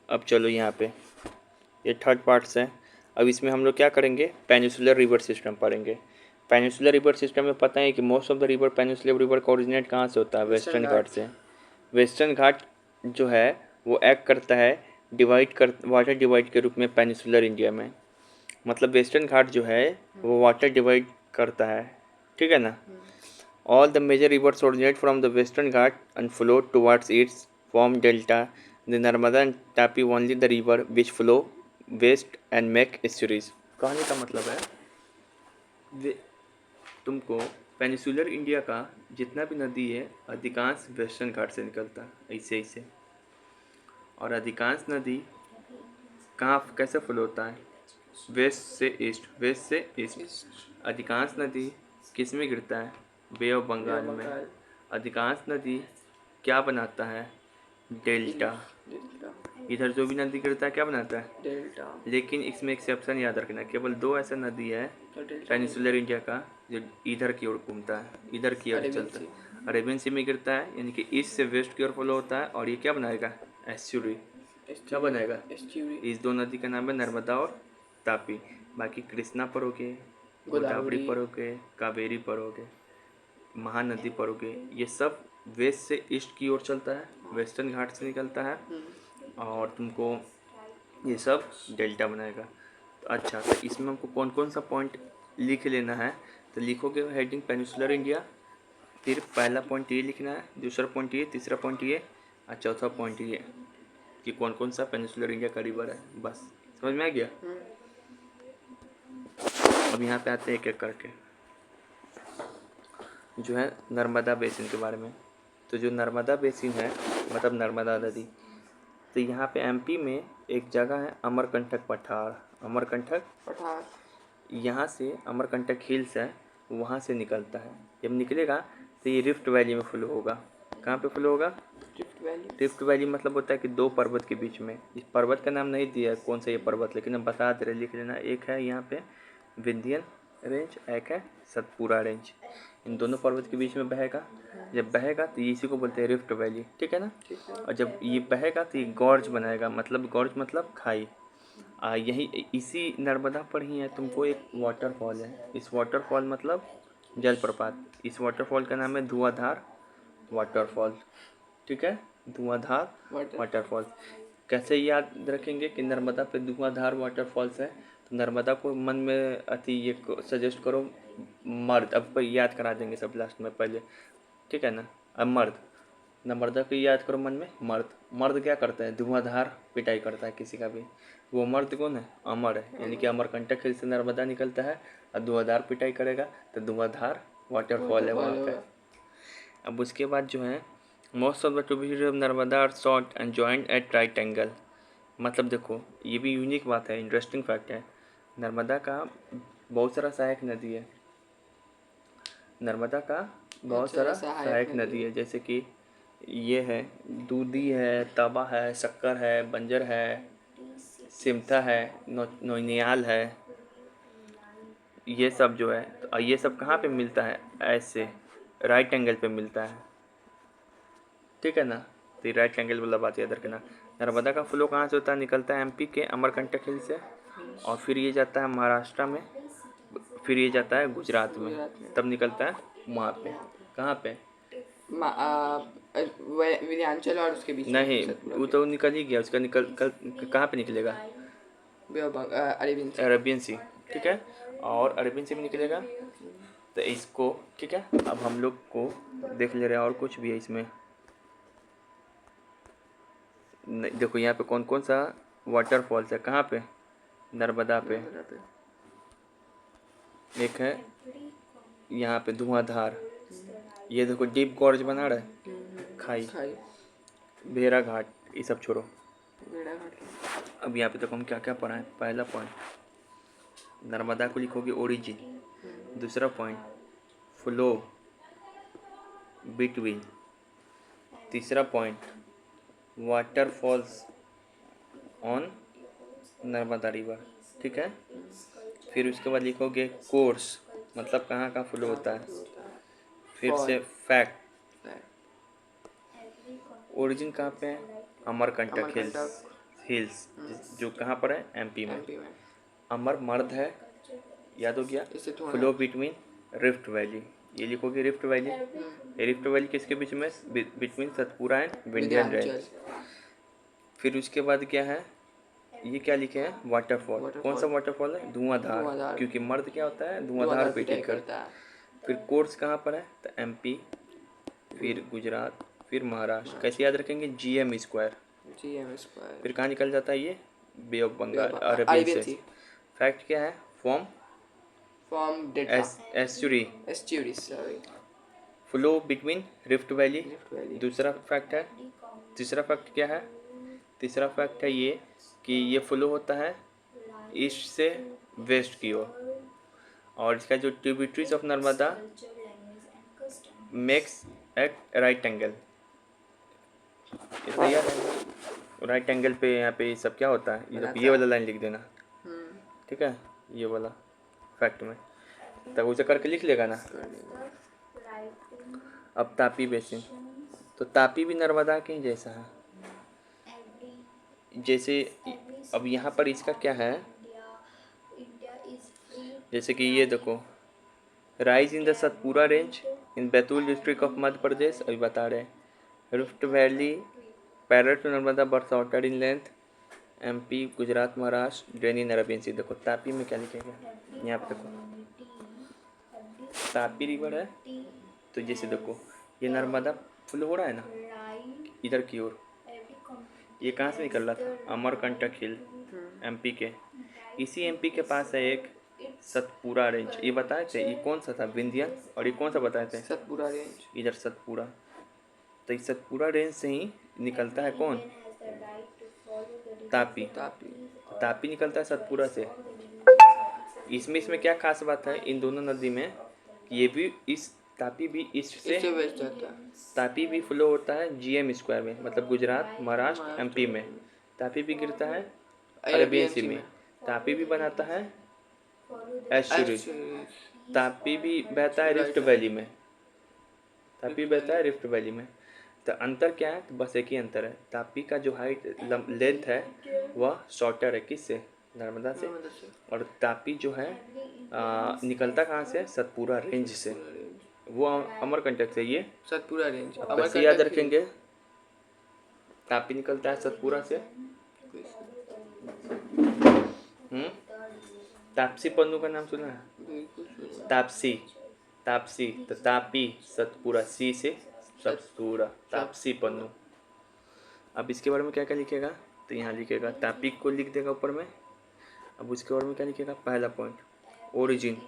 अब चलो यहाँ पे ये थर्ड पार्ट्स है। अब इसमें हम लोग क्या करेंगे, पेनिनसुलर रिवर सिस्टम पढ़ेंगे। पेनिनसुलर रिवर सिस्टम में पता है कि most of the river, peninsular river का ओरिजिनेट कहाँ से होता है, वेस्टर्न घाट से। वेस्टर्न घाट जो है वो एक्ट करता है वाटर डिवाइड के रूप में पेनिनसुलर इंडिया में। मतलब वेस्टर्न घाट जो है वो वाटर डिवाइड करता है, ठीक है ना। All the major rivers originate from the western Ghat and flow towards its form delta. The Narmada and Tapi only the river which flow west and make estuaries. कहने का मतलब है तुमको पेनिनसुलर इंडिया का जितना भी नदी है अधिकांश वेस्टर्न घाट से निकलता है, ऐसे ऐसे। और अधिकांश नदी कहाँ कैसे फ्लो होता है, वेस्ट से ईस्ट, वेस्ट से ईस्ट। अधिकांश नदी किस में गिरता है, बे ऑफ बंगाल में। अधिकांश नदी क्या बनाता है, डेल्टा। इधर जो भी नदी गिरता है क्या बनाता है, डेल्टा। लेकिन इसमें एक्सेप्शन याद रखना, केवल दो ऐसा नदी है पेनिनसुलर इंडिया का जो इधर की ओर घूमता है, इधर की ओर चलता है। अरेबियन सी में गिरता है, यानी कि ईस्ट से वेस्ट की ओर फ्लो होता है, और ये क्या बनाएगा, एस्चुरी। क्या बनाएगा, इस दो नदी का नाम है नर्मदा और तापी। बाकी कृष्णा पर हो गए, गोदावरी पर हो गए, कावेरी पर हो गए, महानदी पर हो गए, ये सब वेस्ट से ईस्ट की ओर चलता है, वेस्टर्न घाट से निकलता है, और तुमको ये सब डेल्टा बनाएगा। तो अच्छा, तो इसमें हमको कौन कौन सा पॉइंट लिख लेना है, तो लिखोगे हेडिंग पेनिनसुलर इंडिया, फिर पहला पॉइंट ये लिखना है, दूसरा पॉइंट ये, तीसरा पॉइंट ये, और चौथा पॉइंट ये कि कौन कौन सा पेनिनसुलर इंडिया का रिवर है। बस समझ में आ गया। अब यहाँ पे आते हैं एक एक करके, जो है नर्मदा बेसिन के बारे में। तो जो नर्मदा बेसिन है मतलब नर्मदा नदी, तो यहाँ पे एमपी में एक जगह है अमरकंटक पठार। अमरकंटक पठार, यहाँ से अमरकंटक हिल्स है, वहाँ से निकलता है। जब निकलेगा तो ये रिफ्ट वैली में फ्लो होगा। कहाँ पे फ्लो होगा, रिफ्ट वैली। रिफ्ट वैली मतलब होता है कि दो पर्वत के बीच में। इस पर्वत का नाम नहीं दिया है कौन सा ये पर्वत, लेकिन हम बता दे रहे, लिख लेना। एक है यहाँ पे विंध्यन रेंज, एक है सतपुरा रेंज। इन दोनों पर्वत के बीच में बहेगा। जब बहेगा तो इसी को बोलते हैं रिफ्ट वैली, ठीक है ना। और जब ये बहेगा तो ये गॉर्ज बनाएगा, मतलब गॉर्ज मतलब खाई। यही इसी नर्मदा पर ही है तुमको एक वाटरफॉल है। इस वाटरफॉल मतलब जलप्रपात, इस वाटरफॉल का नाम है धुआंधार वाटरफॉल, ठीक है, धुआंधार वाटरफॉल। कैसे याद रखेंगे कि नर्मदा पे धुआंधार वाटरफॉल्स है, तो नर्मदा को मन में अति ये सजेस्ट करो मर्द। अब याद करा देंगे सब लास्ट में पहले, ठीक है ना। अब मर्द, नर्मदा को याद करो मन में, मर्द। मर्द क्या करता है, धुआंधार पिटाई करता है किसी का भी। वो मर्द कौन है, अमर है, यानी कि अमरकंटक हिल से नर्मदा निकलता है और धुआंधार पिटाई करेगा तो धुआंधार वाटरफॉल है वहाँ पे। अब उसके बाद जो है most of the tributary of Narmada are short and joint at right angle. मतलब देखो ये भी यूनिक बात है, इंटरेस्टिंग फैक्ट है। नर्मदा का बहुत सारा सहायक नदी है, नर्मदा का बहुत सारा सहायक नदी है, जैसे कि ये है दूधी है, तवा है, शक्कर है, बंजर है, सिमथा है, नोनियाल है। ये सब जो है, तो ये सब कहाँ पे मिलता है, ऐसे राइट एंगल पे मिलता है, ठीक है ना। तो ये राइट एंगल वाला बात याद रखना। नर्मदा का फ्लो कहाँ से होता है, निकलता है एमपी के अमरकंटक हिल से, और फिर ये जाता है महाराष्ट्र में, फिर ये जाता है गुजरात में, तब निकलता है वहाँ पे। कहाँ पे, विंध्याचल और उसके बीच नहीं वो तो निकल ही गया, उसका निकल कहाँ पे निकलेगा, अरेबियन सी, ठीक है। और अरेबियन सी में निकलेगा तो इसको, ठीक है। अब हम लोग को देख ले रहे हैं और कुछ भी है इसमें। देखो यहाँ पे कौन कौन सा वाटरफॉल्स है, कहाँ पे, नर्मदा पे। एक है यहाँ पे धुआंधार, ये देखो डीप गॉर्ज बना रहा है, खाई, भेड़ा घाट, ये सब छोड़ो। अब यहाँ पे देखो हम क्या क्या पढ़ा है। पहला पॉइंट नर्मदा को लिखोगे ओरिजिन, दूसरा पॉइंट फ्लो बिटवीन, तीसरा point waterfalls on Narmada river, ठीक है। फिर उसके बाद लिखोगे कोर्स, मतलब कहाँ कहाँ फ्लो होता है। फिर से फैक्ट, ओरिजिन कहाँ पे है, अमरकंटक हिल्स, हिल्स, जो कहाँ पर है, एमपी में। एमपी में। अमर मर्द है, याद हो गया। इससे थोड़ा फ्लो बिटवीन रिफ्ट वैली, ये लिखोगे रिफ्ट वैली। रिफ्ट वैली किसके बीच में, between Satpura and Vindhyachal range. Vindhyachal. फिर उसके बाद क्या है, ये क्या लिखे हैं, वाटरफॉल। कौन सा वाटरफॉल है, धुआंधार, धुआंधार। क्योंकि मर्द क्या होता है, धुआंधार धुआंधार पिटाई पिटाई करता करता है। है। फिर कोर्स कहाँ पर है, तो एमपी, फिर गुजरात, फिर महाराष्ट्र। कैसे याद रखेंगे, जीएम स्क्वायर। GM square. फिर कहाँ निकल जाता है ये, bay of Bengal, Arabian Arabian sea. Sea. Fact क्या है, form from delta. Estuary, estuaries, sorry. Flow between rift valley. Rift valley. दूसरा फैक्ट है। तीसरा फैक्ट क्या है, तीसरा फैक्ट है ये कि ये फ्लो होता है ईस्ट से वेस्ट की ओर, और इसका जो tributaries of Narmada makes at right angle. इतना याद है, राइट एंगल पे यहाँ पे सब क्या होता है, ये वाला लाइन लिख देना, ठीक है, ये वाला फैक्ट में, तब उसे करके लिख लेगा ना। अब तापी बेसिन, तो तापी भी नर्मदा के ही जैसा है। जैसे अब यहाँ पर इसका क्या है, जैसे कि ये देखो, rise in the Satpura range in Betul district of Madhya Pradesh, अभी बता रहे हैं। Rift valley parallel to Narmada but shorter in length, MP, Gujarat, Maharashtra, drain in Arabian sea. देखो तापी में क्या लिखेगा, यहाँ पे देखो तापी रिवर है, तो जैसे देखो ये नर्मदा फ्लो हो रहा है ना इधर की ओर, ये कहाँ से निकल रहा था, अमरकंटक हिल, एमपी के। इसी एमपी के पास है एक सतपुरा रेंज, ये बताए थे, ये कौन सा था, विंध्यन, और ये कौन सा बताए थे, सतपुरा रेंज, इधर सतपुरा। तो इस सतपुरा रेंज से ही निकलता है कौन, तापी। तापी निकलता है सतपुरा से। इसमें क्या खास बात है इन दोनों नदी में, ये भी इस तापी भी ईस्ट से वेस्ट जाता है। तापी भी फ्लो होता है जीएम स्क्वायर में, मतलब गुजरात, महाराष्ट्र, एमपी में। तापी भी गिरता है अरेबियन सी में। तापी भी बनाता है एस्चुरीज। तापी भी बहता है रिफ्ट वैली में। तापी बहता है रिफ्ट वैली में। तो अंतर क्या है, तो बस एक ही अंतर है, तापी का जो हाइट लेंथ है वह शॉर्टर है, किससे, नर्मदा से। और तापी जो है निकलता कहाँ से, सतपुरा रेंज से, वो अमरकंटक से, ये सतपुरा रेंज। कैसे याद रखेंगे, तापी निकलता है सतपुरा से। तापसी पन्नू का नाम सुना है, तापसी, तापसी, तो तापी सतपुरा, सी से सतपुरा, तापसी पन्नू। अब इसके बारे में क्या क्या लिखेगा, तो यहाँ लिखेगा तापी को लिख देगा ऊपर में। अब उसके बारे में क्या लिखेगा, पहला पॉइंट, ओरिजिन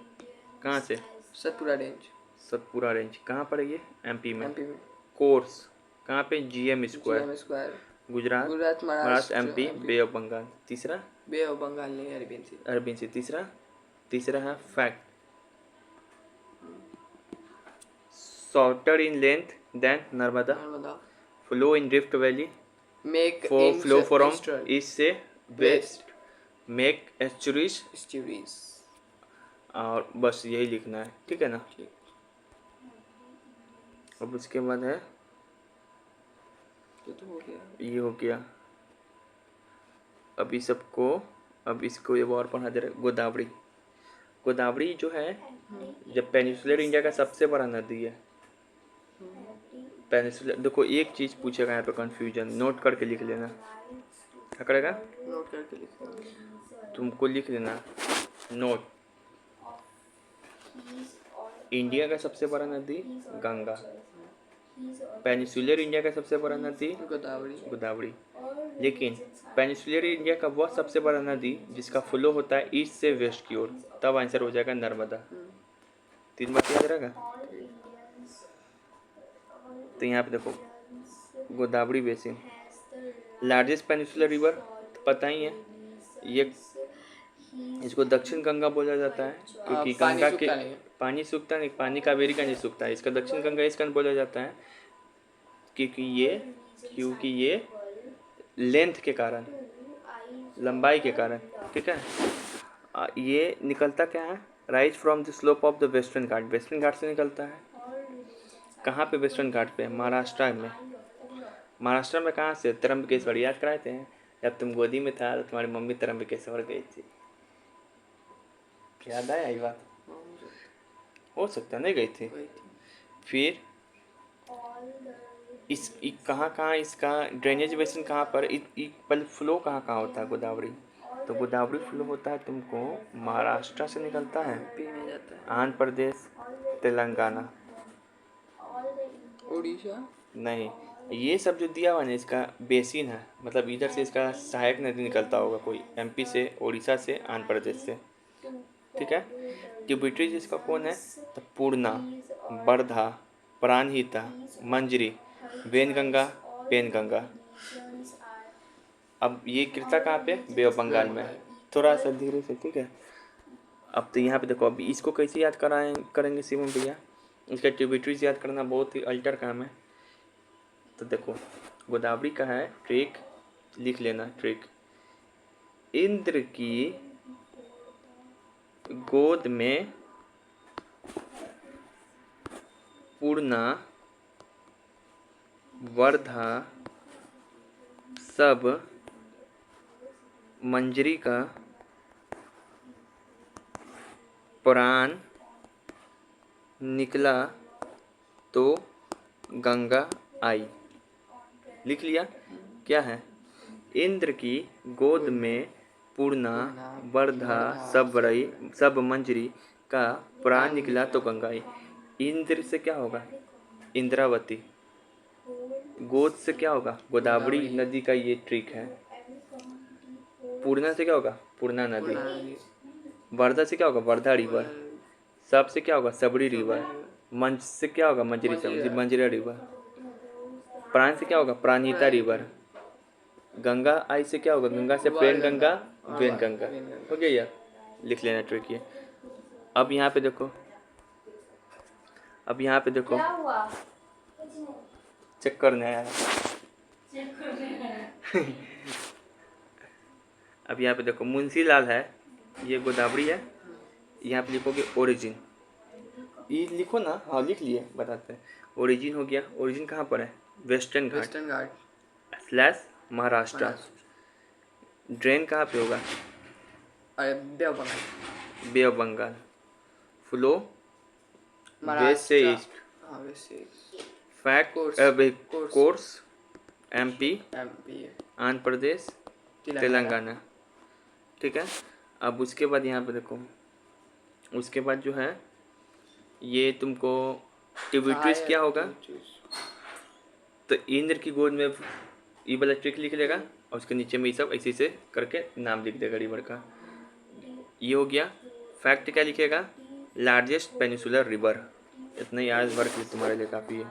कहाँ से, सतपुरा रेंज। सतपुरा रेंज कहाँ पर है, ये एमपी में। एमपी में। कोर्स कहाँ पे, GM square, square, Gujarat, Maharashtra, MP, bay of Bengal. तीसरा, बे ऑफ बंगाल नहीं, अरबियन सी। Arabian sea. तीसरा है fact, shorter in length than Narmada, flow in rift valley, make flow from east से वेस्ट, मेक एस्चुरीज, और बस यही लिखना है, ठीक है ना। अब उसके बाद है, तो हो गया, ये हो गया। अब इस सबको, अब इसको ये और पढ़ा दे रहा, गोदावरी। गोदावरी जो है, जब पेनिसुलर इंडिया का सबसे बड़ा नदी है, पेनिसुलर। देखो एक चीज़ पूछेगा यहाँ पे, कंफ्यूजन, नोट करके लिख लेना, क्या करेगा, नोट करके लिखो, तुमको लिख लेना नोट। इंडिया का सबसे बड़ा नदी गंगा, पेनिसुलर इंडिया का सबसे बड़ा नदी गोदावरी। लेकिन पेनिसुलर इंडिया का वह सबसे बड़ा नदी जिसका फ्लो होता है ईस्ट से वेस्ट की ओर, तब आंसर हो जाएगा नर्मदा। 3 बात याद रहेगा। तो यहाँ पे देखो Godavari basin, largest peninsular river, तो पता ही है ये, इसको दक्षिण गंगा बोला जाता है क्योंकि गंगा के पानी सूखता नहीं, पानी कावेरी का नहीं सूखता है, इसका दक्षिण गंगा इसका बोला जाता है क्योंकि ये लेंथ के कारण, लंबाई के कारण, ठीक है। ये निकलता क्या है, rise from the slope of the western Ghat, western Ghat से निकलता है। कहाँ पे वेस्टर्न घाट पे, महाराष्ट्र में। महाराष्ट्र में कहाँ से, त्र्यंबकेश्वर, याद कराए थे जब तुम गोदी में था तो तुम्हारी मम्मी त्र्यंबकेश्वर गई थी, याद आया ये बात? हाँ, मुझे हो सकता है नहीं गई थी। गई थी। फिर कहाँ इसका ड्रेनेज बेसिन कहाँ पर, पहले फ्लो कहाँ होता है गोदावरी? तो गोदावरी फ्लो होता है तुमको महाराष्ट्र से निकलता है, एमपी में जाता है। आंध्र प्रदेश, तेलंगाना, उड़ीसा। नहीं ये सब जो दिया हुआ है ना इसका बेसिन है, मतलब इधर से इसका सहायक नदी निकलता होगा कोई, एमपी से, उड़ीसा से, आंध्र प्रदेश से, ठीक है। ट्रिब्यूटरीज इसका कौन है? तो पूर्णा, वर्धा, प्राणहिता, मंजरी, वेनगंगा, पेनगंगा। अब ये गिरता कहाँ पे? बे ऑफ बंगाल में। थोड़ा सा धीरे से, ठीक है। अब तो यहाँ पे देखो, अब इसको कैसे याद करेंगे शिवम भैया? इसका ट्रिब्यूटरीज याद करना बहुत ही अल्टर काम है। तो देखो गोदावरी का है ट्रिक, लिख लेना ट्रिक। इंद्र की गोद में पूर्णा, वर्धा, सब मंजरी का प्राण निकला तो गंगा आई। लिख लिया? क्या है? इंद्र की गोद में पूर्णा, वर्धा, सब मंजरी का प्राण निकला तो गंगा आई। इंद्र से क्या होगा? इंद्रावती। गोद से क्या होगा? गोदावरी नदी का ये ट्रिक है। पूर्णा से क्या होगा? पूर्णा नदी। वर्धा से क्या होगा? वर्धा रिवर। सब से क्या होगा? सबरी रिवर। मंच से क्या होगा? मंजरी रिवर। प्राण से क्या होगा? प्राणहिता रिवर। गंगा आई से क्या होगा? गंगा से प्रेम गंगा, वेन गंगा। हो गया यार? लिख लेना ट्रिक ये। अब यहाँ पे देखो, चेक करने आया। अब यहाँ पे देखो मुंशी लाल है, ये गोदावरी है। यहाँ पे लिखोगे ओरिजिन, ये लिखो ना। हाँ लिख लिए, बताते हैं। ओरिजिन हो गया। ओरिजिन कहाँ पर है? Western Ghat slash Maharashtra. Drain कहाँ पे होगा? Bay of Bengal. Flow west से east. Fact course MP, Andhra Pradesh, Telangana, ठीक है। अब उसके बाद यहाँ पे देखो, उसके बाद जो है ये तुमको ट्रिब्यूटरीज क्या होगा? तो इंद्र की गोद में ये वाला ट्रिक लिख लेगा और उसके नीचे में ये सब ऐसे ऐसे करके नाम लिख देगा रिवर का। ये हो गया। फैक्ट क्या लिखेगा? Largest peninsular river. इतना ही आज वर्क तुम्हारे लिए काफ़ी है।